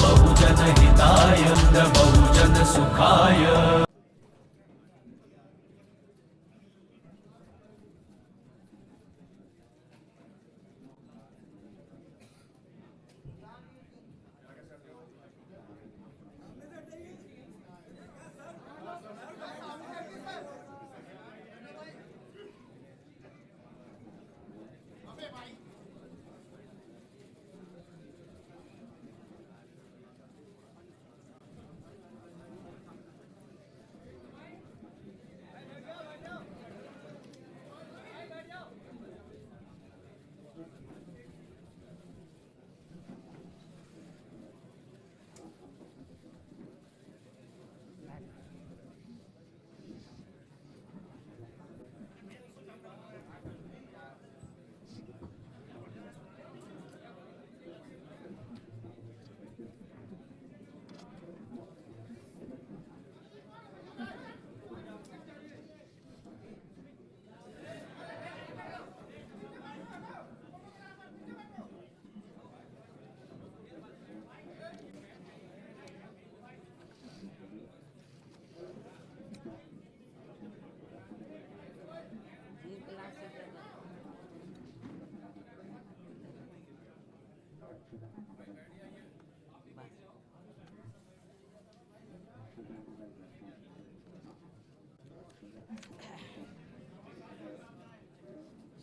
बहुजन हिताय बहुजन सुखाय।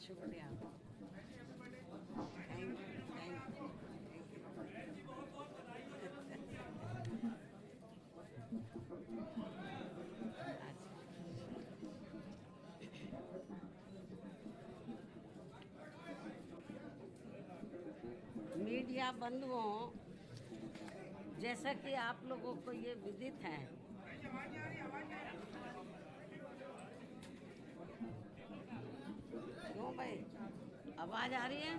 शुक्रिया। मीडिया बंधुओं, जैसा कि आप लोगों को ये विदित है, क्यों भाई आवाज आ रही है?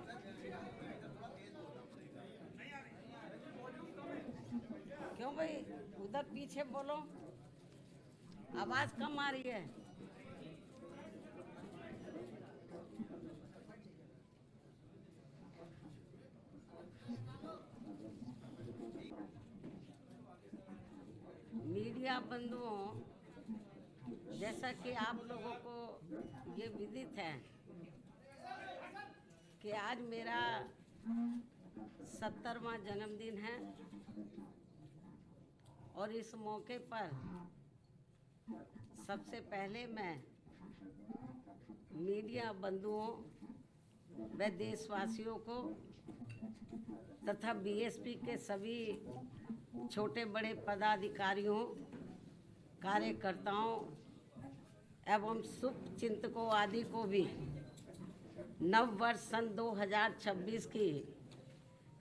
क्यों भाई उधर पीछे बोलो, आवाज कम आ रही है। मीडिया बंधुओं, जैसा कि आप लोगों को ये विदित है कि आज मेरा 70वां जन्मदिन है और इस मौके पर सबसे पहले मैं मीडिया बंधुओं व देशवासियों को तथा बीएसपी के सभी छोटे बड़े पदाधिकारियों, कार्यकर्ताओं एवं शुभ चिंतकों आदि को भी नव वर्ष सन 2026 की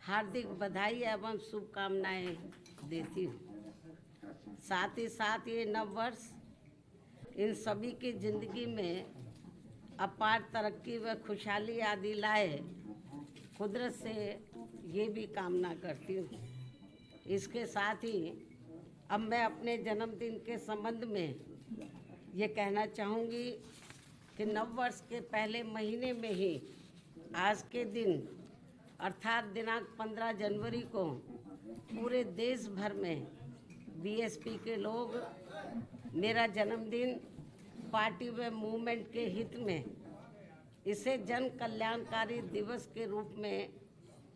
हार्दिक बधाई एवं शुभकामनाएं देती हूँ। साथ ही साथ ये नव वर्ष इन सभी की जिंदगी में अपार तरक्की व खुशहाली आदि लाए, कुदरत से ये भी कामना करती हूँ। इसके साथ ही अब मैं अपने जन्मदिन के संबंध में ये कहना चाहूँगी कि नव वर्ष के पहले महीने में ही आज के दिन अर्थात दिनांक 15 जनवरी को पूरे देश भर में बीएसपी के लोग मेरा जन्मदिन पार्टी व मूवमेंट के हित में इसे जन कल्याणकारी दिवस के रूप में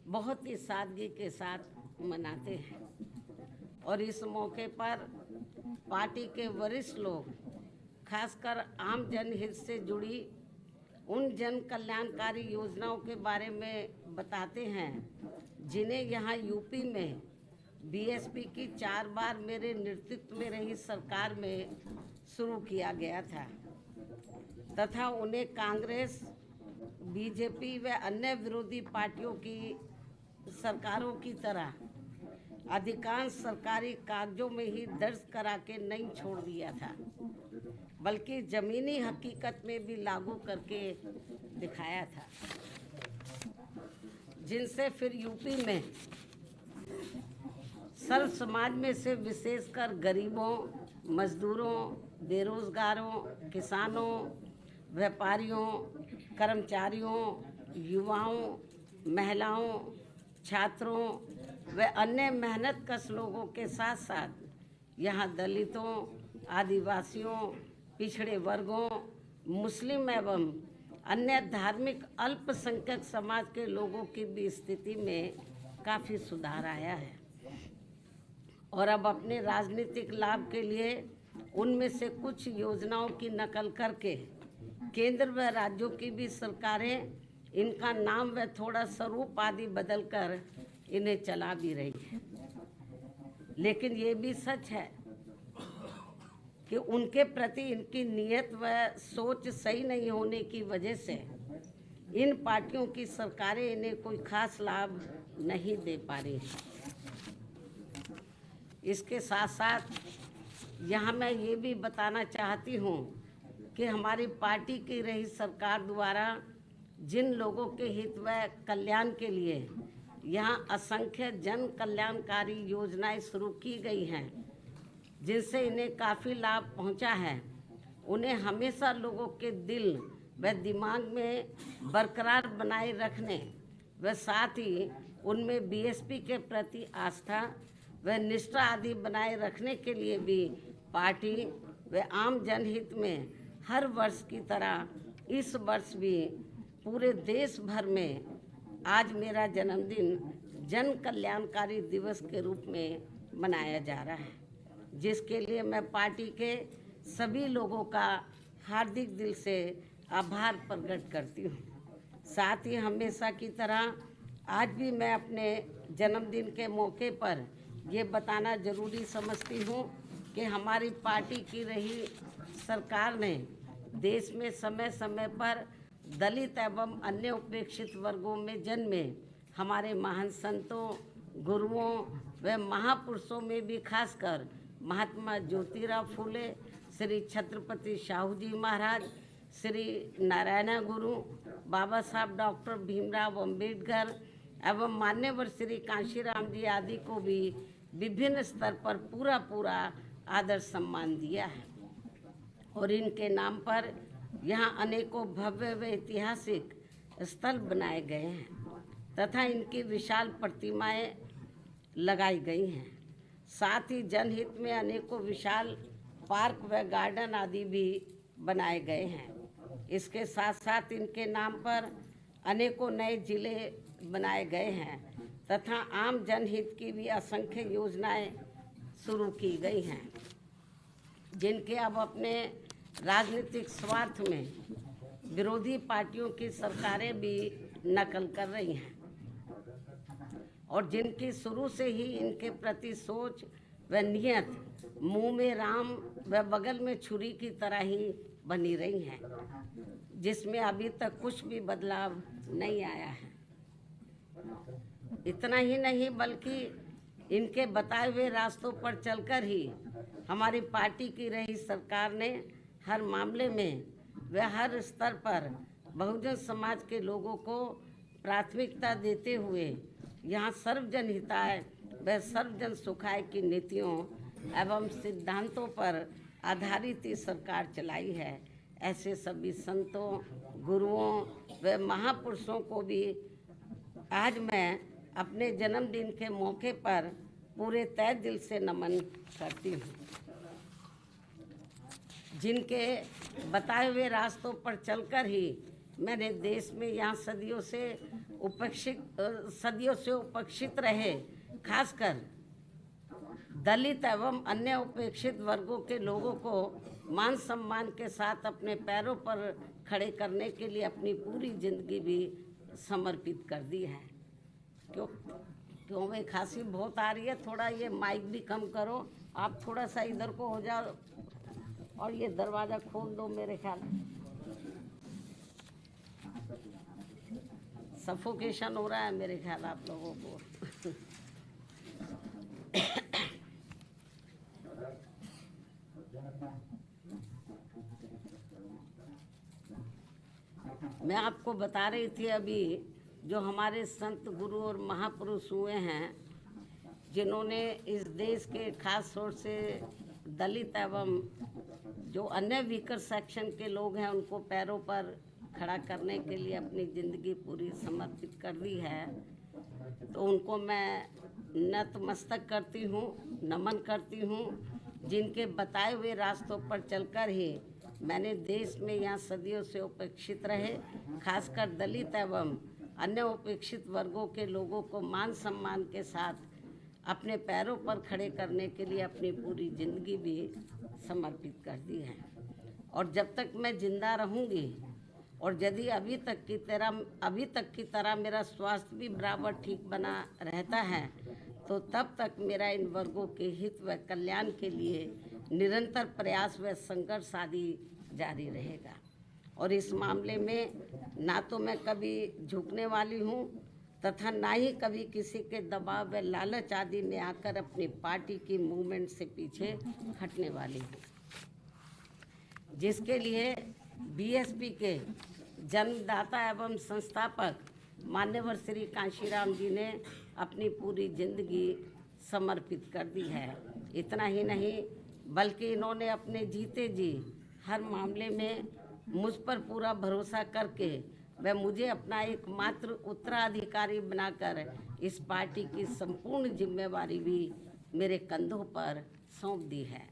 बहुत ही सादगी के साथ मनाते हैं। और इस मौके पर पार्टी के वरिष्ठ लोग खासकर आम जनहित से जुड़ी उन जन कल्याणकारी योजनाओं के बारे में बताते हैं जिन्हें यहाँ यूपी में बीएसपी की 4 बार मेरे नेतृत्व में रही सरकार में शुरू किया गया था तथा उन्हें कांग्रेस, बीजेपी व अन्य विरोधी पार्टियों की सरकारों की तरह अधिकांश सरकारी कागजों में ही दर्ज करा के नहीं छोड़ दिया था, बल्कि ज़मीनी हकीकत में भी लागू करके दिखाया था, जिनसे फिर यूपी में सर्व समाज में से विशेषकर गरीबों, मजदूरों, बेरोजगारों, किसानों, व्यापारियों, कर्मचारियों, युवाओं, महिलाओं, छात्रों, व अन्य मेहनतकश लोगों के साथ साथ यहाँ दलितों, आदिवासियों, पिछड़े वर्गों, मुस्लिम एवं अन्य धार्मिक अल्पसंख्यक समाज के लोगों की भी स्थिति में काफ़ी सुधार आया है और अब अपने राजनीतिक लाभ के लिए उनमें से कुछ योजनाओं की नकल करके केंद्र व राज्यों की भी सरकारें इनका नाम व थोड़ा स्वरूप आदि बदलकर इन्हें चला भी रही है। लेकिन ये भी सच है कि उनके प्रति इनकी नीयत व सोच सही नहीं होने की वजह से इन पार्टियों की सरकारें इन्हें कोई खास लाभ नहीं दे पा रही। इसके साथ साथ यहाँ मैं ये भी बताना चाहती हूँ कि हमारी पार्टी की रही सरकार द्वारा जिन लोगों के हित व कल्याण के लिए यहाँ असंख्य जन कल्याणकारी योजनाएं शुरू की गई हैं, जिनसे इन्हें काफ़ी लाभ पहुंचा है, उन्हें हमेशा लोगों के दिल व दिमाग में बरकरार बनाए रखने व साथ ही उनमें बीएसपी के प्रति आस्था व निष्ठा आदि बनाए रखने के लिए भी पार्टी व आम जनहित में हर वर्ष की तरह इस वर्ष भी पूरे देश भर में आज मेरा जन्मदिन जन कल्याणकारी दिवस के रूप में मनाया जा रहा है, जिसके लिए मैं पार्टी के सभी लोगों का हार्दिक दिल से आभार प्रकट करती हूँ। साथ ही हमेशा की तरह आज भी मैं अपने जन्मदिन के मौके पर ये बताना जरूरी समझती हूँ कि हमारी पार्टी की रही सरकार ने देश में समय समय पर दलित एवं अन्य उपेक्षित वर्गों में जन्मे हमारे महान संतों, गुरुओं व महापुरुषों में भी खासकर महात्मा ज्योतिराव फूले, श्री छत्रपति शाहू जी महाराज, श्री नारायण गुरु, बाबा साहब डॉक्टर भीमराव अंबेडकर एवं मान्यवर श्री कांशीराम जी आदि को भी विभिन्न स्तर पर पूरा आदर सम्मान दिया है और इनके नाम पर यहाँ अनेकों भव्य व ऐतिहासिक स्थल बनाए गए हैं तथा इनकी विशाल प्रतिमाएं लगाई गई हैं। साथ ही जनहित में अनेकों विशाल पार्क व गार्डन आदि भी बनाए गए हैं। इसके साथ साथ इनके नाम पर अनेकों नए जिले बनाए गए हैं तथा आम जनहित की भी असंख्य योजनाएं शुरू की गई हैं, जिनके अब अपने राजनीतिक स्वार्थ में विरोधी पार्टियों की सरकारें भी नकल कर रही हैं और जिनकी शुरू से ही इनके प्रति सोच व नियत मुंह में राम व बगल में छुरी की तरह ही बनी रही हैं, जिसमें अभी तक कुछ भी बदलाव नहीं आया है। इतना ही नहीं बल्कि इनके बताए हुए रास्तों पर चलकर ही हमारी पार्टी की रही सरकार ने हर मामले में व हर स्तर पर बहुजन समाज के लोगों को प्राथमिकता देते हुए यहाँ सर्वजन हिताय व सर्वजन सुखाय की नीतियों एवं सिद्धांतों पर आधारित सरकार चलाई है। ऐसे सभी संतों, गुरुओं व महापुरुषों को भी आज मैं अपने जन्मदिन के मौके पर पूरे तहे दिल से नमन करती हूँ, जिनके बताए हुए रास्तों पर चलकर ही मैंने देश में यहाँ सदियों से उपेक्षित रहे खासकर दलित एवं अन्य उपेक्षित वर्गों के लोगों को मान सम्मान के साथ अपने पैरों पर खड़े करने के लिए अपनी पूरी जिंदगी भी समर्पित कर दी है। क्यों भाई खांसी बहुत आ रही है, थोड़ा ये माइक भी कम करो, आप थोड़ा सा इधर को हो जाओ और ये दरवाज़ा खोल दो। मेरे ख्याल सफोकेशन हो रहा है मेरे ख्याल आप लोगों को। मैं आपको बता रही थी अभी जो हमारे संत गुरु और महापुरुष हुए हैं, जिन्होंने इस देश के खास तौर से दलित एवं जो अन्य वीकर सेक्शन के लोग हैं उनको पैरों पर खड़ा करने के लिए अपनी ज़िंदगी पूरी समर्पित कर दी है, तो उनको मैं नतमस्तक करती हूँ, नमन करती हूँ। जिनके बताए हुए रास्तों पर चलकर ही मैंने देश में यहाँ सदियों से उपेक्षित रहे, खासकर दलित एवं अन्य उपेक्षित वर्गों के लोगों को मान सम्मान के साथ अपने पैरों पर खड़े करने के लिए अपनी पूरी जिंदगी भी समर्पित कर दी है। और जब तक मैं जिंदा रहूँगी और यदि अभी तक की तरह मेरा स्वास्थ्य भी बराबर ठीक बना रहता है, तो तब तक मेरा इन वर्गों के हित व कल्याण के लिए निरंतर प्रयास व संघर्ष आदि जारी रहेगा। और इस मामले में ना तो मैं कभी झुकने वाली हूँ तथा ना ही कभी किसी के दबाव व लालच आदि में आकर अपनी पार्टी की मूवमेंट से पीछे हटने वाली हूँ, जिसके लिए बीएसपी के जन्मदाता एवं संस्थापक मान्यवर श्री कांशीराम जी ने अपनी पूरी जिंदगी समर्पित कर दी है। इतना ही नहीं बल्कि इन्होंने अपने जीते जी हर मामले में मुझ पर पूरा भरोसा करके वह मुझे अपना एकमात्र उत्तराधिकारी बनाकर इस पार्टी की संपूर्ण जिम्मेवारी भी मेरे कंधों पर सौंप दी है,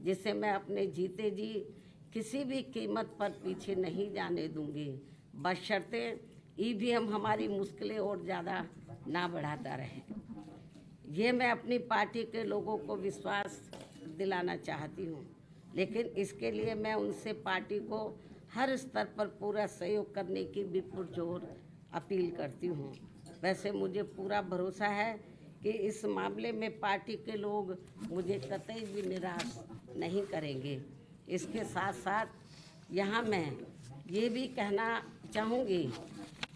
जिसे मैं अपने जीते जी किसी भी कीमत पर पीछे नहीं जाने दूंगी, बशर्ते ईवीएम हमारी मुश्किलें और ज़्यादा ना बढ़ाता रहे। ये मैं अपनी पार्टी के लोगों को विश्वास दिलाना चाहती हूँ, लेकिन इसके लिए मैं उनसे पार्टी को हर स्तर पर पूरा सहयोग करने की भी पुरजोर अपील करती हूँ। वैसे मुझे पूरा भरोसा है कि इस मामले में पार्टी के लोग मुझे कतई भी निराश नहीं करेंगे। इसके साथ साथ यहाँ मैं ये भी कहना चाहूँगी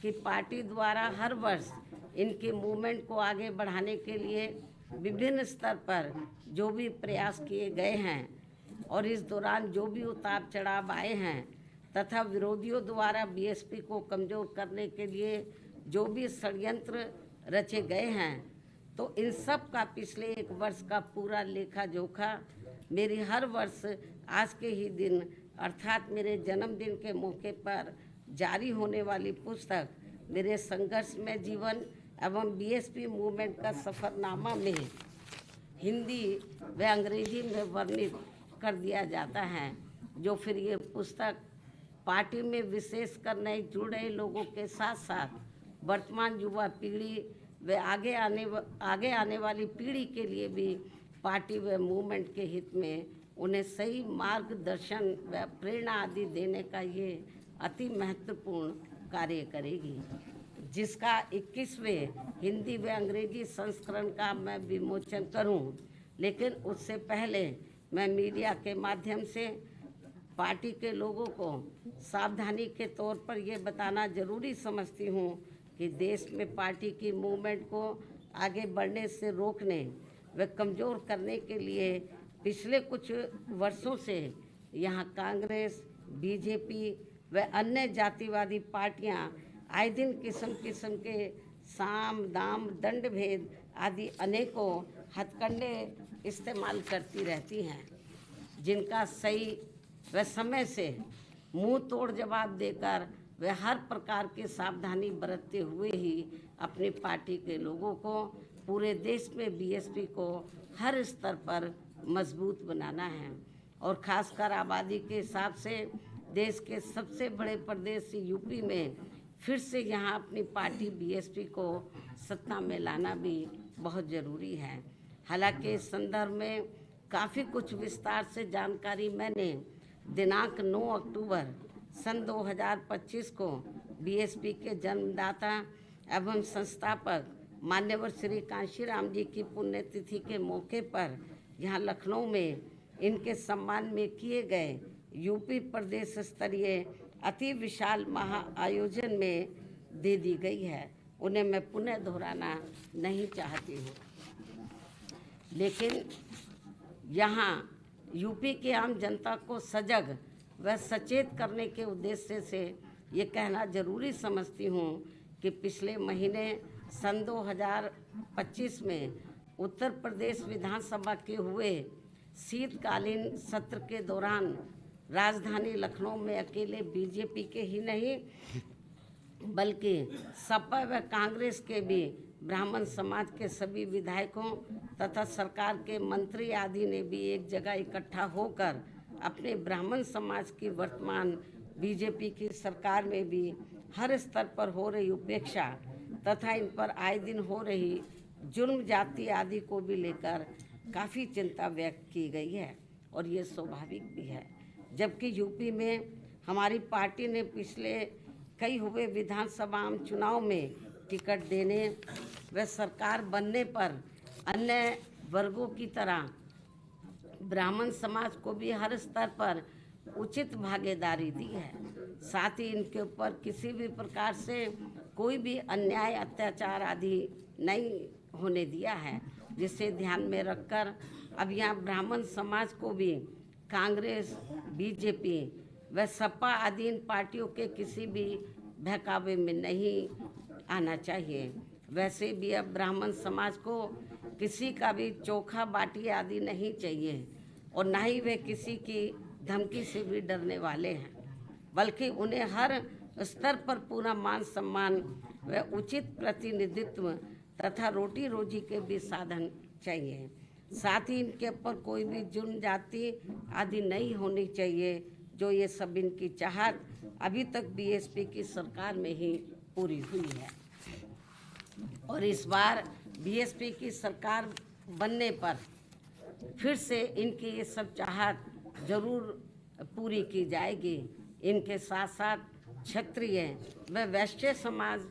कि पार्टी द्वारा हर वर्ष इनके मूवमेंट को आगे बढ़ाने के लिए विभिन्न स्तर पर जो भी प्रयास किए गए हैं और इस दौरान जो भी उतार चढ़ाव आए हैं तथा विरोधियों द्वारा बीएसपी को कमज़ोर करने के लिए जो भी षड्यंत्र रचे गए हैं, तो इन सब का पिछले एक वर्ष का पूरा लेखा जोखा मेरी हर वर्ष आज के ही दिन अर्थात मेरे जन्मदिन के मौके पर जारी होने वाली पुस्तक मेरे संघर्षमय जीवन एवं बीएसपी मूवमेंट का सफ़रनामा में हिंदी व अंग्रेजी में वर्णित कर दिया जाता है, जो फिर ये पुस्तक पार्टी में विशेषकर नए जुड़े लोगों के साथ साथ वर्तमान युवा पीढ़ी व आगे आने वाली पीढ़ी के लिए भी पार्टी व मूवमेंट के हित में उन्हें सही मार्गदर्शन व प्रेरणा आदि देने का ये अति महत्वपूर्ण कार्य करेगी, जिसका 21वें हिंदी व अंग्रेजी संस्करण का मैं विमोचन करूं। लेकिन उससे पहले मैं मीडिया के माध्यम से पार्टी के लोगों को सावधानी के तौर पर यह बताना जरूरी समझती हूं कि देश में पार्टी की मूवमेंट को आगे बढ़ने से रोकने व कमज़ोर करने के लिए पिछले कुछ वर्षों से यहाँ कांग्रेस, बीजेपी व अन्य जातिवादी पार्टियां आए दिन किस्म के साम दाम दंड भेद आदि अनेकों हथकंडे इस्तेमाल करती रहती हैं, जिनका सही व समय से मुंह तोड़ जवाब देकर वे हर प्रकार की सावधानी बरतते हुए ही अपनी पार्टी के लोगों को पूरे देश में बीएसपी को हर स्तर पर मजबूत बनाना है। और खासकर आबादी के हिसाब से देश के सबसे बड़े प्रदेश यूपी में फिर से यहाँ अपनी पार्टी बीएसपी को सत्ता में लाना भी बहुत ज़रूरी है। हालांकि इस संदर्भ में काफ़ी कुछ विस्तार से जानकारी मैंने दिनांक 9 अक्टूबर सन 2025 को बीएसपी के जन्मदाता एवं संस्थापक मान्यवर श्री कांशीराम जी की पुण्यतिथि के मौके पर यहाँ लखनऊ में इनके सम्मान में किए गए यूपी प्रदेश स्तरीय अति विशाल महा आयोजन में दे दी गई है। उन्हें मैं पुनः दोहराना नहीं चाहती हूँ, लेकिन यहाँ यूपी के आम जनता को सजग व सचेत करने के उद्देश्य से ये कहना जरूरी समझती हूँ कि पिछले महीने सन 2025 में उत्तर प्रदेश विधानसभा के हुए शीतकालीन सत्र के दौरान राजधानी लखनऊ में अकेले बीजेपी के ही नहीं बल्कि सपा व कांग्रेस के भी ब्राह्मण समाज के सभी विधायकों तथा सरकार के मंत्री आदि ने भी एक जगह इकट्ठा होकर अपने ब्राह्मण समाज की वर्तमान बीजेपी की सरकार में भी हर स्तर पर हो रही उपेक्षा तथा इन पर आए दिन हो रही जुर्म जाति आदि को भी लेकर काफ़ी चिंता व्यक्त की गई है और ये स्वाभाविक भी है। जबकि यूपी में हमारी पार्टी ने पिछले कई हुए विधानसभा चुनाव में टिकट देने व सरकार बनने पर अन्य वर्गों की तरह ब्राह्मण समाज को भी हर स्तर पर उचित भागीदारी दी है। साथ ही इनके ऊपर किसी भी प्रकार से कोई भी अन्याय अत्याचार आदि नहीं होने दिया है, जिसे ध्यान में रखकर अब यहाँ ब्राह्मण समाज को भी कांग्रेस, बीजेपी व सपा आदि इन पार्टियों के किसी भी बहकावे में नहीं आना चाहिए। वैसे भी अब ब्राह्मण समाज को किसी का भी चोखा बाटी आदि नहीं चाहिए और न ही वे किसी की धमकी से भी डरने वाले हैं, बल्कि उन्हें हर स्तर पर पूरा मान सम्मान व उचित प्रतिनिधित्व तथा रोटी रोजी के भी साधन चाहिए। साथ ही इनके ऊपर कोई भी जुर्म जाति आदि नहीं होनी चाहिए, जो ये सब इनकी चाहत अभी तक बीएसपी की सरकार में ही पूरी हुई है। और इस बार बीएसपी की सरकार बनने पर फिर से इनकी ये सब चाहत जरूर पूरी की जाएगी। इनके साथ साथ क्षत्रिय व वैश्य समाज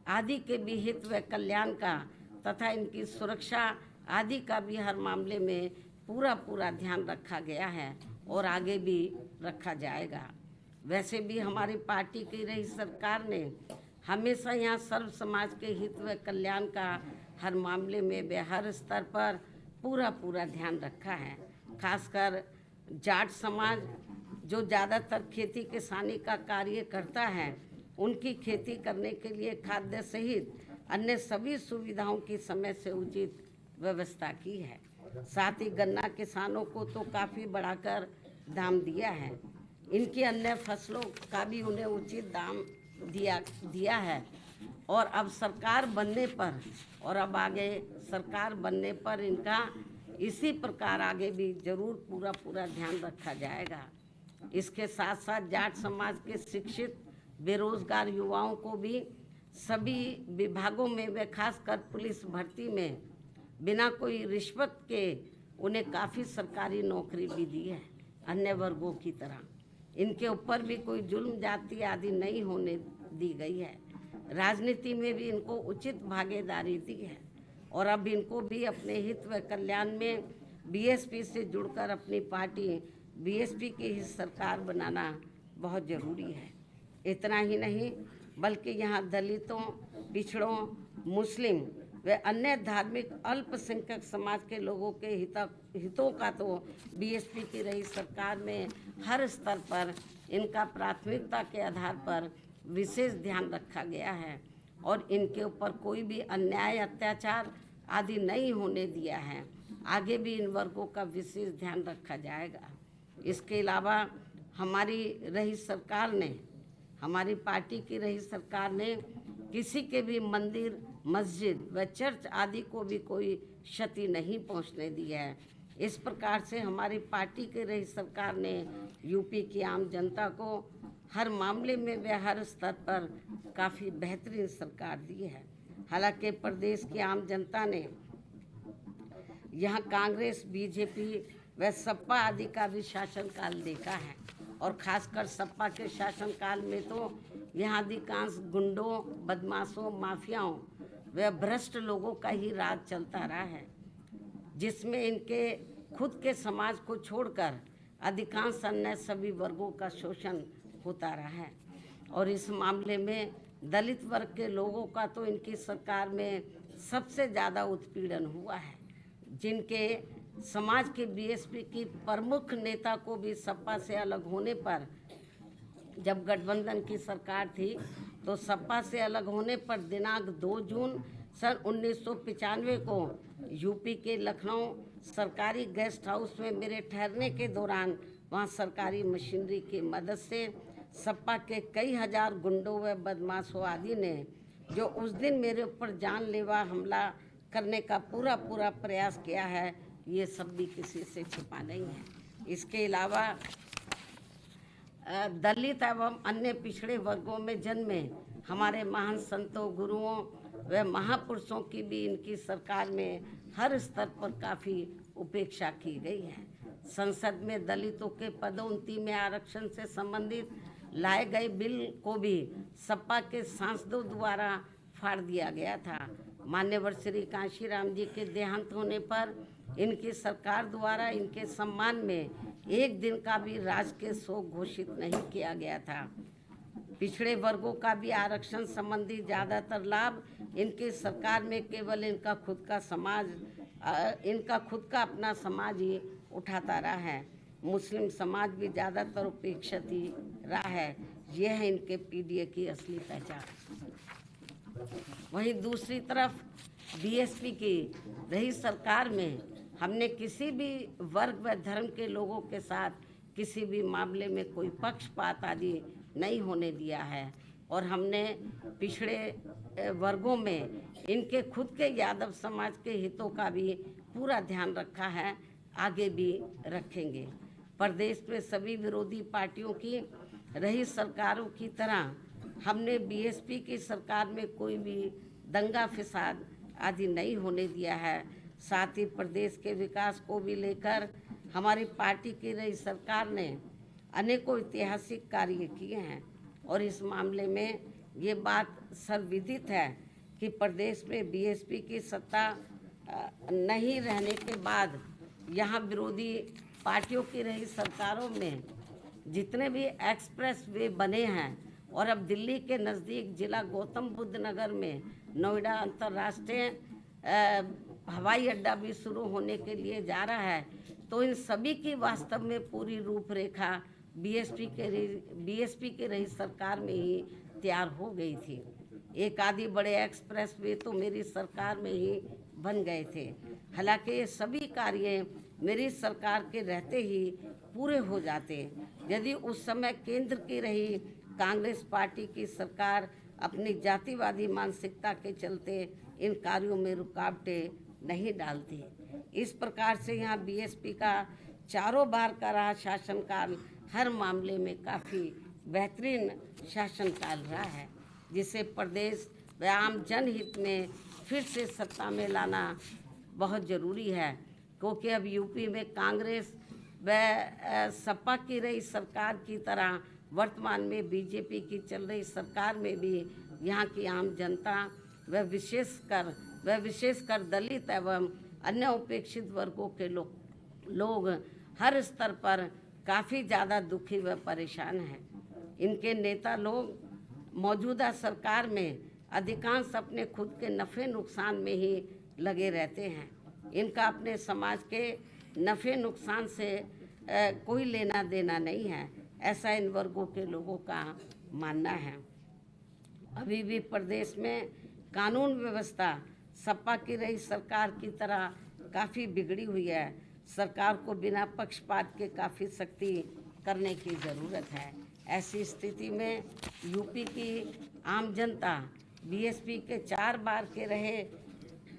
आदि के भी हित व कल्याण का तथा इनकी सुरक्षा आदि का भी हर मामले में पूरा ध्यान रखा गया है और आगे भी रखा जाएगा। वैसे भी हमारी पार्टी की रही सरकार ने हमेशा यहाँ सर्व समाज के हित व कल्याण का हर मामले में वे हर स्तर पर पूरा ध्यान रखा है। खासकर जाट समाज जो ज़्यादातर खेती किसानी का कार्य करता है, उनकी खेती करने के लिए खाद्य सहित अन्य सभी सुविधाओं की समय से उचित व्यवस्था की है। साथ ही गन्ना किसानों को तो काफ़ी बढ़ाकर दाम दिया है। इनकी अन्य फसलों का भी उन्हें उचित दाम दिया है। और अब सरकार बनने पर और अब आगे सरकार बनने पर इनका इसी प्रकार आगे भी जरूर पूरा ध्यान रखा जाएगा। इसके साथ साथ जाट समाज के शिक्षित बेरोजगार युवाओं को भी सभी विभागों में व खासकर पुलिस भर्ती में बिना कोई रिश्वत के उन्हें काफ़ी सरकारी नौकरी भी दी है। अन्य वर्गों की तरह इनके ऊपर भी कोई जुल्म जाति आदि नहीं होने दी गई है। राजनीति में भी इनको उचित भागीदारी दी है और अब इनको भी अपने हित व कल्याण में बीएसपी से जुड़कर अपनी पार्टी बीएसपी की ही सरकार बनाना बहुत ज़रूरी है। इतना ही नहीं बल्कि यहाँ दलितों, पिछड़ों, मुस्लिम व अन्य धार्मिक अल्पसंख्यक समाज के लोगों के हितों का तो बीएसपी की रही सरकार में हर स्तर पर इनका प्राथमिकता के आधार पर विशेष ध्यान रखा गया है और इनके ऊपर कोई भी अन्याय अत्याचार आदि नहीं होने दिया है। आगे भी इन वर्गों का विशेष ध्यान रखा जाएगा। इसके अलावा हमारी पार्टी की रही सरकार ने किसी के भी मंदिर, मस्जिद व चर्च आदि को भी कोई क्षति नहीं पहुंचने दी है। इस प्रकार से हमारी पार्टी की रही सरकार ने यूपी की आम जनता को हर मामले में व हर स्तर पर काफ़ी बेहतरीन सरकार दी है। हालांकि प्रदेश की आम जनता ने यहाँ कांग्रेस, बीजेपी व सपा आदि का भी शासनकाल देखा है और खासकर सपा के शासनकाल में तो यहाँ अधिकांश गुंडों, बदमाशों, माफियाओं व भ्रष्ट लोगों का ही राज चलता रहा है, जिसमें इनके खुद के समाज को छोड़कर अधिकांश अन्य सभी वर्गों का शोषण होता रहा है। और इस मामले में दलित वर्ग के लोगों का तो इनकी सरकार में सबसे ज़्यादा उत्पीड़न हुआ है, जिनके समाज के बीएसपी की प्रमुख नेता को भी सपा से अलग होने पर, जब गठबंधन की सरकार थी तो सपा से अलग होने पर दिनांक 2 जून सन 1995 को यूपी के लखनऊ सरकारी गेस्ट हाउस में मेरे ठहरने के दौरान वहां सरकारी मशीनरी की मदद से सपा के कई हजार गुंडों व बदमाशों आदि ने जो उस दिन मेरे ऊपर जानलेवा हमला करने का पूरा प्रयास किया है, ये सब भी किसी से छिपा नहीं है। इसके अलावा दलित एवं अन्य पिछड़े वर्गों में जन्मे हमारे महान संतों, गुरुओं व महापुरुषों की भी इनकी सरकार में हर स्तर पर काफ़ी उपेक्षा की गई है। संसद में दलितों के पदोन्नति में आरक्षण से संबंधित लाए गए बिल को भी सपा के सांसदों द्वारा फाड़ दिया गया था। मान्यवर श्री कांशीराम जी के देहांत होने पर इनकी सरकार द्वारा इनके सम्मान में एक दिन का भी राजकीय शोक घोषित नहीं किया गया था। पिछड़े वर्गों का भी आरक्षण संबंधी ज़्यादातर लाभ इनकी सरकार में केवल इनका खुद का अपना समाज ही उठाता रहा है। मुस्लिम समाज भी ज़्यादातर उपेक्षित ही रहा है। यह है इनके पीडीए की असली पहचान। वहीं दूसरी तरफ बीएसपी की रही सरकार में हमने किसी भी वर्ग व धर्म के लोगों के साथ किसी भी मामले में कोई पक्षपात आदि नहीं होने दिया है और हमने पिछड़े वर्गों में इनके खुद के यादव समाज के हितों का भी पूरा ध्यान रखा है, आगे भी रखेंगे। प्रदेश में सभी विरोधी पार्टियों की रही सरकारों की तरह हमने बीएसपी की सरकार में कोई भी दंगा फसाद आदि नहीं होने दिया है। साथ ही प्रदेश के विकास को भी लेकर हमारी पार्टी की रही सरकार ने अनेकों ऐतिहासिक कार्य किए हैं और इस मामले में ये बात सर्वविदित है कि प्रदेश में बीएसपी की सत्ता नहीं रहने के बाद यहाँ विरोधी पार्टियों की रही सरकारों में जितने भी एक्सप्रेस वे बने हैं और अब दिल्ली के नज़दीक जिला गौतम बुद्ध नगर में नोएडा अंतर्राष्ट्रीय हवाई अड्डा भी शुरू होने के लिए जा रहा है, तो इन सभी की वास्तव में पूरी रूपरेखा बीएसपी के रही सरकार में ही तैयार हो गई थी। एक आदि बड़े एक्सप्रेस वे तो मेरी सरकार में ही बन गए थे। हालांकि ये सभी कार्य मेरी सरकार के रहते ही पूरे हो जाते यदि उस समय केंद्र की रही कांग्रेस पार्टी की सरकार अपनी जातिवादी मानसिकता के चलते इन कार्यों में रुकावटें नहीं डालती। इस प्रकार से यहाँ बीएसपी का चारों बार का रहा शासनकाल हर मामले में काफ़ी बेहतरीन शासनकाल रहा है, जिसे प्रदेश व आम जनहित में फिर से सत्ता में लाना बहुत ज़रूरी है, क्योंकि अब यूपी में कांग्रेस व सपा की रही सरकार की तरह वर्तमान में बीजेपी की चल रही सरकार में भी यहाँ की आम जनता व विशेषकर दलित एवं अन्य उपेक्षित वर्गों के लोग हर स्तर पर काफ़ी ज़्यादा दुखी व परेशान हैं। इनके नेता लोग मौजूदा सरकार में अधिकांश अपने खुद के नफ़े नुकसान में ही लगे रहते हैं। इनका अपने समाज के नफ़े नुकसान से कोई लेना देना नहीं है, ऐसा इन वर्गों के लोगों का मानना है। अभी भी प्रदेश में कानून व्यवस्था सपा की रही सरकार की तरह काफ़ी बिगड़ी हुई है। सरकार को बिना पक्षपात के काफ़ी सख्ती करने की ज़रूरत है। ऐसी स्थिति में यूपी की आम जनता बीएसपी के 4 बार के रहे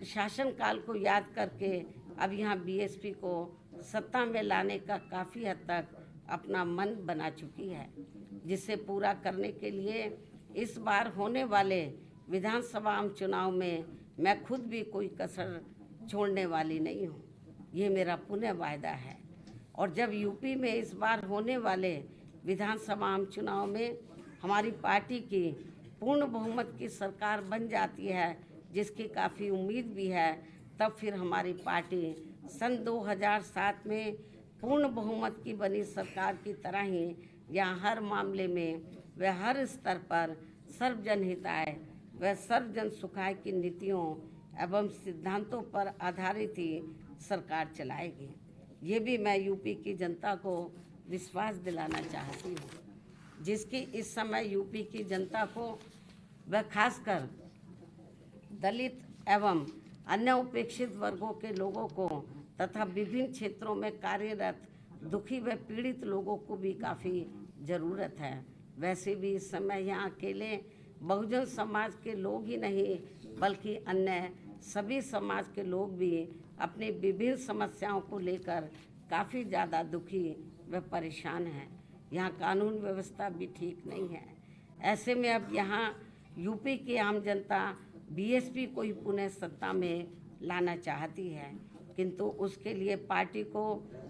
शासनकाल को याद करके अब यहाँ बीएसपी को सत्ता में लाने का काफ़ी हद तक अपना मन बना चुकी है, जिसे पूरा करने के लिए इस बार होने वाले विधानसभा चुनाव में मैं खुद भी कोई कसर छोड़ने वाली नहीं हूँ। ये मेरा पुनः वायदा है। और जब यूपी में इस बार होने वाले विधानसभा चुनाव में हमारी पार्टी की पूर्ण बहुमत की सरकार बन जाती है, जिसकी काफ़ी उम्मीद भी है, तब फिर हमारी पार्टी सन 2007 में पूर्ण बहुमत की बनी सरकार की तरह ही यहाँ हर मामले में व हर स्तर पर सर्वजन हिताय व सर्वजन सुखाय की नीतियों एवं सिद्धांतों पर आधारित ही सरकार चलाएगी। ये भी मैं यूपी की जनता को विश्वास दिलाना चाहती हूँ, जिसकी इस समय यूपी की जनता को व खासकर दलित एवं अन्य उपेक्षित वर्गों के लोगों को तथा विभिन्न क्षेत्रों में कार्यरत दुखी व पीड़ित लोगों को भी काफ़ी ज़रूरत है। वैसे भी इस समय यहाँ अकेले बहुजन समाज के लोग ही नहीं बल्कि अन्य सभी समाज के लोग भी अपनी विभिन्न समस्याओं को लेकर काफ़ी ज़्यादा दुखी व परेशान हैं। यहाँ कानून व्यवस्था भी ठीक नहीं है। ऐसे में अब यहाँ यूपी की आम जनता बीएसपी को ही पुनः सत्ता में लाना चाहती है, किंतु उसके लिए पार्टी को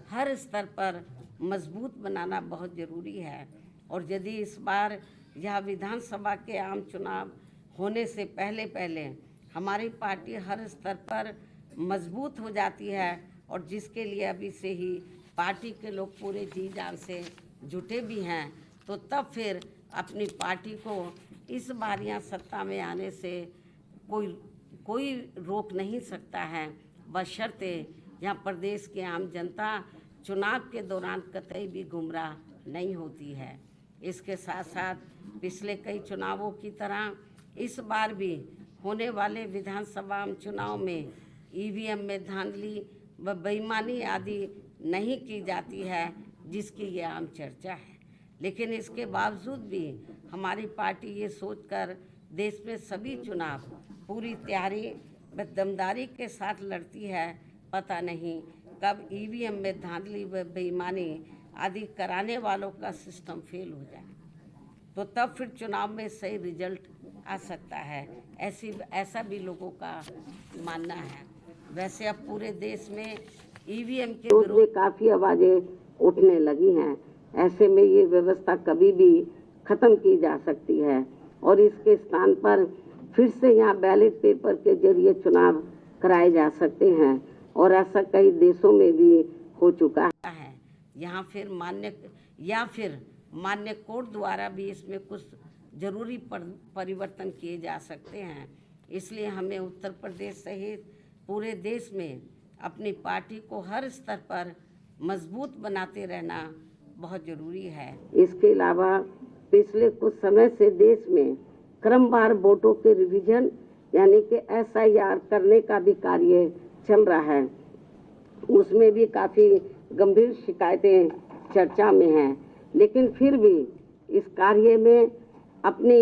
हर स्तर पर मजबूत बनाना बहुत ज़रूरी है। और यदि इस बार यह विधानसभा के आम चुनाव होने से पहले हमारी पार्टी हर स्तर पर मजबूत हो जाती है और जिसके लिए अभी से ही पार्टी के लोग पूरे जी जान से जुटे भी हैं, तो तब फिर अपनी पार्टी को इस बार यहाँ सत्ता में आने से कोई रोक नहीं सकता है, बशर्ते यहाँ प्रदेश की आम जनता चुनाव के दौरान कतई भी गुमराह नहीं होती है। इसके साथ साथ पिछले कई चुनावों की तरह इस बार भी होने वाले विधानसभा चुनाव में ईवीएम में धांधली व बेईमानी आदि नहीं की जाती है, जिसकी ये आम चर्चा है। लेकिन इसके बावजूद भी हमारी पार्टी ये सोचकर देश में सभी चुनाव पूरी तैयारी व दमदारी के साथ लड़ती है, पता नहीं कब ईवीएम में धांधली व बेईमानी आदि कराने वालों का सिस्टम फेल हो जाए, तो तब फिर चुनाव में सही रिजल्ट आ सकता है। ऐसा भी लोगों का मानना है। वैसे अब पूरे देश में ईवीएम के विरोध में काफ़ी आवाज़ें उठने लगी हैं। ऐसे में ये व्यवस्था कभी भी ख़त्म की जा सकती है और इसके स्थान पर फिर से यहाँ बैलेट पेपर के जरिए चुनाव कराए जा सकते हैं और ऐसा कई देशों में भी हो चुका है। यहाँ फिर मान्य कोर्ट द्वारा भी इसमें कुछ जरूरी परिवर्तन किए जा सकते हैं। इसलिए हमें उत्तर प्रदेश सहित पूरे देश में अपनी पार्टी को हर स्तर पर मजबूत बनाते रहना बहुत जरूरी है। इसके अलावा पिछले कुछ समय से देश में क्रमवार वोटों के रिवीजन यानी कि SIR करने का भी कार्य चल रहा है। उसमें भी काफ़ी गंभीर शिकायतें चर्चा में हैं, लेकिन फिर भी इस कार्य में अपनी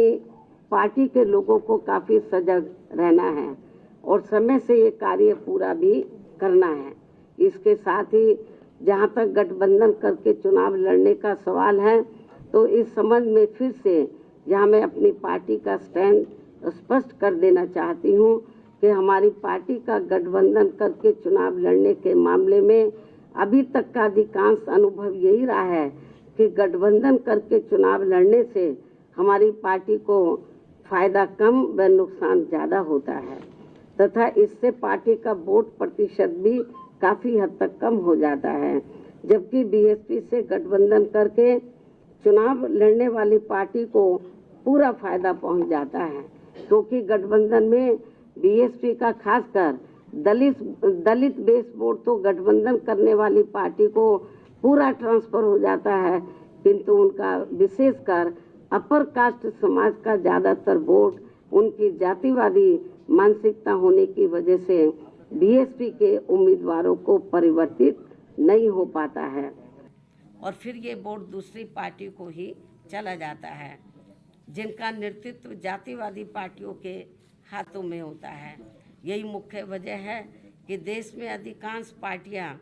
पार्टी के लोगों को काफ़ी सजग रहना है और समय से ये कार्य पूरा भी करना है। इसके साथ ही जहाँ तक गठबंधन करके चुनाव लड़ने का सवाल है, तो इस संबंध में फिर से यहाँ मैं अपनी पार्टी का स्टैंड स्पष्ट कर देना चाहती हूँ कि हमारी पार्टी का गठबंधन करके चुनाव लड़ने के मामले में अभी तक का अधिकांश अनुभव यही रहा है कि गठबंधन करके चुनाव लड़ने से हमारी पार्टी को फायदा कम व नुकसान ज़्यादा होता है तथा इससे पार्टी का वोट प्रतिशत भी काफ़ी हद तक कम हो जाता है, जबकि बीएसपी से गठबंधन करके चुनाव लड़ने वाली पार्टी को पूरा फायदा पहुंच जाता है, क्योंकि गठबंधन में बीएसपी का खासकर दलित बेस वोट तो गठबंधन करने वाली पार्टी को पूरा ट्रांसफर हो जाता है, किंतु उनका विशेषकर अपर कास्ट समाज का ज़्यादातर वोट उनकी जातिवादी मानसिकता होने की वजह से बीएसपी के उम्मीदवारों को परिवर्तित नहीं हो पाता है और फिर ये वोट दूसरी पार्टी को ही चला जाता है, जिनका नेतृत्व जातिवादी पार्टियों के हाथों में होता है। यही मुख्य वजह है कि देश में अधिकांश पार्टियां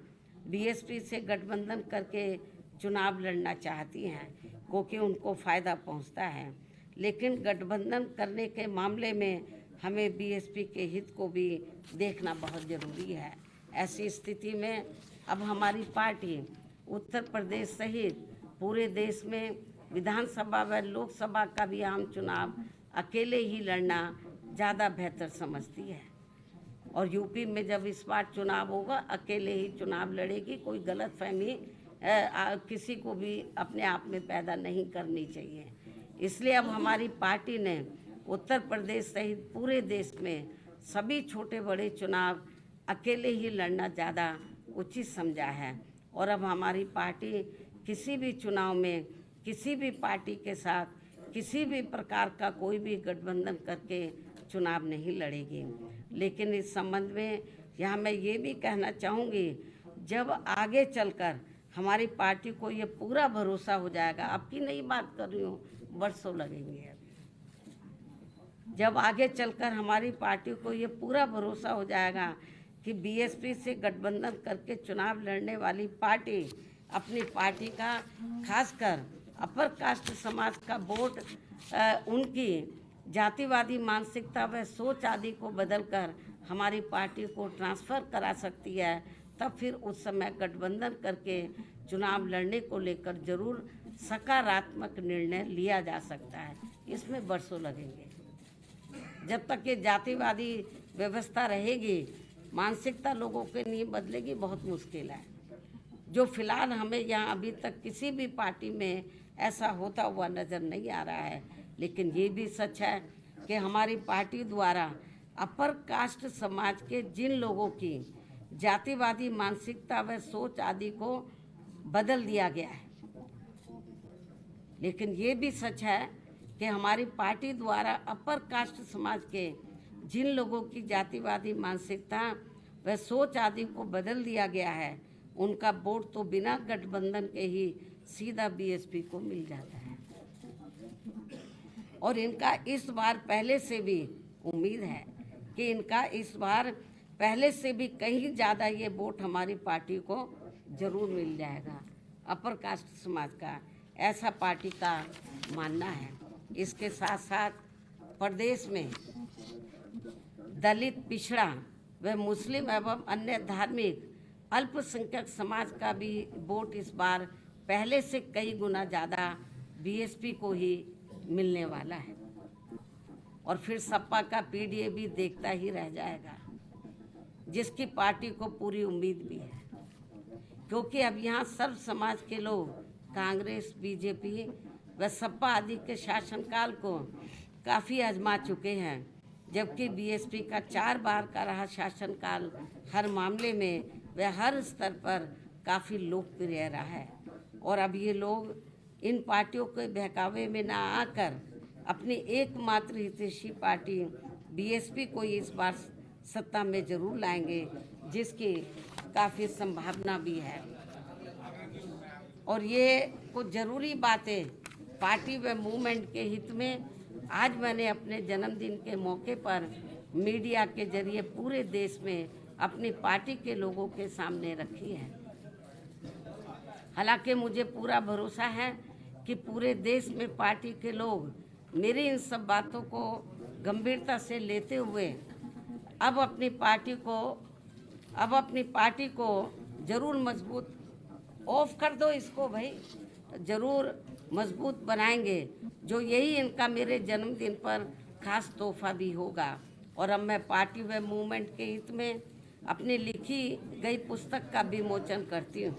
बीएसपी से गठबंधन करके चुनाव लड़ना चाहती हैं, क्योंकि उनको फ़ायदा पहुंचता है। लेकिन गठबंधन करने के मामले में हमें बीएसपी के हित को भी देखना बहुत ज़रूरी है। ऐसी स्थिति में अब हमारी पार्टी उत्तर प्रदेश सहित पूरे देश में विधानसभा व लोकसभा का भी आम चुनाव अकेले ही लड़ना ज़्यादा बेहतर समझती है और यूपी में जब इस बार चुनाव होगा अकेले ही चुनाव लड़ेगी। कोई गलतफहमी किसी को भी अपने आप में पैदा नहीं करनी चाहिए। इसलिए अब हमारी पार्टी ने उत्तर प्रदेश सहित पूरे देश में सभी छोटे बड़े चुनाव अकेले ही लड़ना ज़्यादा उचित समझा है और अब हमारी पार्टी किसी भी चुनाव में किसी भी पार्टी के साथ किसी भी प्रकार का कोई भी गठबंधन करके चुनाव नहीं लड़ेगी। लेकिन इस संबंध में यहाँ मैं ये भी कहना चाहूँगी, जब आगे चलकर हमारी पार्टी को ये पूरा भरोसा हो जाएगा, अब की नई बात कर रही हूँ, वर्षों लगेंगे। जब आगे चलकर हमारी पार्टी को ये पूरा भरोसा हो जाएगा कि बीएसपी से गठबंधन करके चुनाव लड़ने वाली पार्टी अपनी पार्टी का खासकर अपर कास्ट समाज का वोट उनकी जातिवादी मानसिकता व सोच आदि को बदलकर हमारी पार्टी को ट्रांसफ़र करा सकती है, तब फिर उस समय गठबंधन करके चुनाव लड़ने को लेकर जरूर सकारात्मक निर्णय लिया जा सकता है। इसमें वर्षों लगेंगे। जब तक ये जातिवादी व्यवस्था रहेगी, मानसिकता लोगों के नहीं बदलेगी, बहुत मुश्किल है। जो फिलहाल हमें यहाँ अभी तक किसी भी पार्टी में ऐसा होता हुआ नज़र नहीं आ रहा है, लेकिन ये भी सच है कि हमारी पार्टी द्वारा अपर कास्ट समाज के जिन लोगों की जातिवादी मानसिकता व सोच आदि को बदल दिया गया है, लेकिन ये भी सच है कि हमारी पार्टी द्वारा अपर कास्ट समाज के जिन लोगों की जातिवादी मानसिकता व सोच आदि को बदल दिया गया है, उनका वोट तो बिना गठबंधन के ही सीधा बीएसपी को मिल जाता है। और इनका इस बार पहले से भी उम्मीद है कि इनका इस बार पहले से भी कहीं ज़्यादा ये वोट हमारी पार्टी को जरूर मिल जाएगा। अपर कास्ट समाज का ऐसा पार्टी का मानना है। इसके साथ साथ प्रदेश में दलित, पिछड़ा व मुस्लिम एवं अन्य धार्मिक अल्पसंख्यक समाज का भी वोट इस बार पहले से कई गुना ज़्यादा बीएसपी को ही मिलने वाला है। और फिर सपा का पीडीए भी देखता ही रह जाएगा, जिसकी पार्टी को पूरी उम्मीद भी है, क्योंकि अब यहाँ सर्व समाज के लोग कांग्रेस, बीजेपी व सपा आदि के शासनकाल को काफ़ी आजमा चुके हैं, जबकि बीएसपी का 4 बार का रहा शासनकाल हर मामले में व हर स्तर पर काफ़ी लोकप्रिय रहा है। और अब ये लोग इन पार्टियों के बहकावे में ना आकर अपनी एकमात्र हितैषी पार्टी बीएसपी को इस बार सत्ता में जरूर लाएंगे, जिसकी काफ़ी संभावना भी है। और ये कुछ ज़रूरी बातें पार्टी व मूवमेंट के हित में आज मैंने अपने जन्मदिन के मौके पर मीडिया के जरिए पूरे देश में अपनी पार्टी के लोगों के सामने रखी है। हालांकि मुझे पूरा भरोसा है कि पूरे देश में पार्टी के लोग मेरी इन सब बातों को गंभीरता से लेते हुए अब अपनी पार्टी को जरूर मजबूत ऑफ कर दो इसको भाई, ज़रूर मजबूत बनाएंगे, जो यही इनका मेरे जन्मदिन पर खास तोहफा भी होगा। और अब मैं पार्टी व मूवमेंट के हित में अपनी लिखी गई पुस्तक का विमोचन करती हूँ।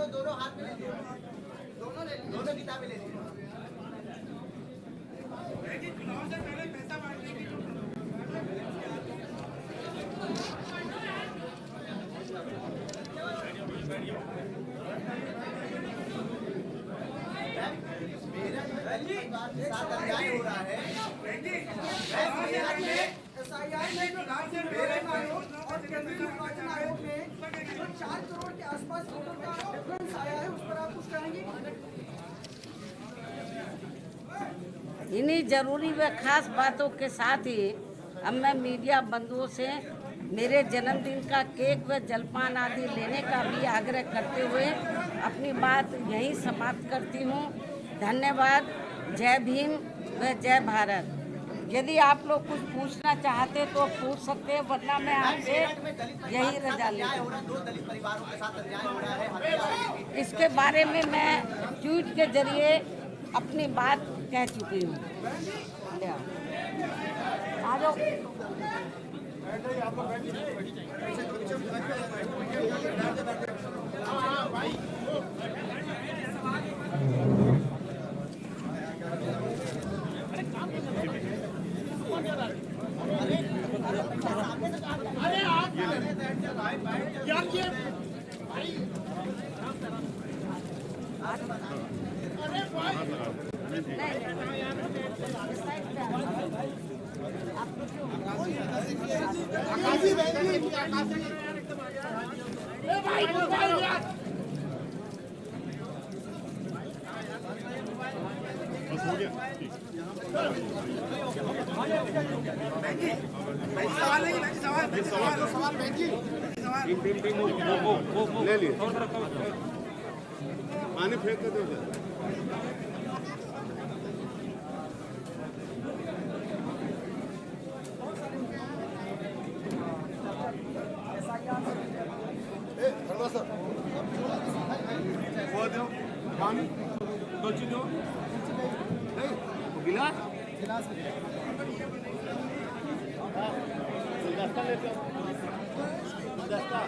दोनों हाथ में ले लीजिए, दोनों किताबें ले लीजिए। चुनाव से पहले पैसा बांटने की साथ अन्याय हो रहा है। SIR में जो राज्य निर्वाचन आयोग और केंद्रीय निर्वाचन आयोग में जो 4 करोड़ के आसपास वोटों का डिफरेंस आया है, उस पर आप कुछ कहेंगे? इन्हीं जरूरी व खास बातों के साथ ही अब मैं मीडिया बंधुओं से मेरे जन्मदिन का केक व जलपान आदि लेने का भी आग्रह करते हुए अपनी बात यहीं समाप्त करती हूँ। धन्यवाद। जय भीम व जय भारत। यदि आप लोग कुछ पूछना चाहते तो पूछ सकते हैं, वरना मैं आपसे यही रजा लेती हूँ। इसके बारे में मैं ट्वीट के जरिए अपनी बात कह चुकी हूँ। आ जाओ। ले लिए पानी फेंक के दो। पानी दो चीज दो गिलास गुलदस्ता लेते हो गुलदस्ता